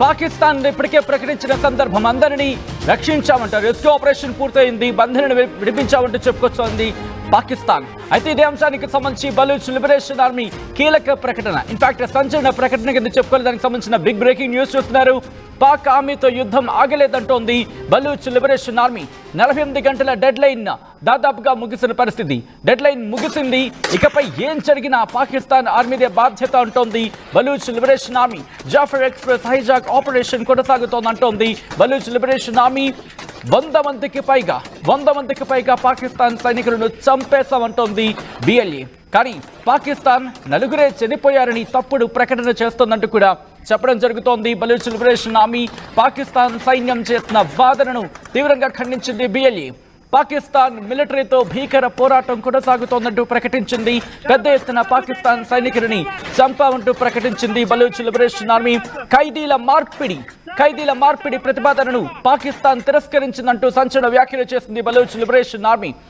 పాకిస్తాన్ ఇప్పటికే ప్రకటించిన సందర్భం అందరినీ రక్షించామంటారు. రెస్క్యూ ఆపరేషన్ పూర్తయింది, బంధనను విడిపించామంటూ చెప్పుకొస్తోంది పాకిస్తాన్. అయితే ఇదే అంశానికి సంబంధించి బలూచ్ లిబరేషన్ ఆర్మీ కీలక ప్రకటన, ఇన్ఫాక్ట్ సంచలన ప్రకటన కింద చెప్పుకోవాలి. దానికి సంబంధించిన బిగ్ బ్రేకింగ్ న్యూస్ చూస్తున్నారు. పాక్ ఆర్మీతో యుద్ధం ఆగలేదంటోంది బలూచ్ లిబరేషన్ ఆర్మీ. 48 గంటల డెడ్ లైన్ దాదాపుగా ముగిసిన పరిస్థితి. డెడ్ లైన్ ముగిసింది, ఇకపై ఏం జరిగినా పాకిస్తాన్ ఆర్మీదే బాధ్యత అంటోంది Baloch liberation army. Jaffar express hijack operation కొనసాగుతోందంటోంది బలూచ్ లిబరేషన్ ఆర్మీ. 100 మందికి పైగా పాకిస్తాన్ సైనికులను చంపేశామంటోంది బిఎల్ఏ. కానీ పాకిస్తాన్ 4 చనిపోయారని తప్పుడు ప్రకటన చేస్తోందంటూ కూడా చెప్పడం జరుగుతోంది. బలూచ్ లిబరేషన్ ఆర్మీ పాకిస్తాన్ సైన్యం చేసిన వాదనను తీవ్రంగా ఖండించింది బిఎల్ఏ. పాకిస్తాన్ మిలిటరీతో భీకర పోరాటం కొనసాగుతోందంటూ ప్రకటించింది. పెద్ద ఎత్తున పాకిస్తాన్ సైనికులని చంపామంటూ ప్రకటించింది బలూచ్ లిబరేషన్ ఆర్మీ. ఖైదీల మార్పిడి ప్రతిపాదనను పాకిస్తాన్ తిరస్కరించిందంటూ సంచలన వ్యాఖ్యలు చేసింది బలూచ్ లిబరేషన్ ఆర్మీ.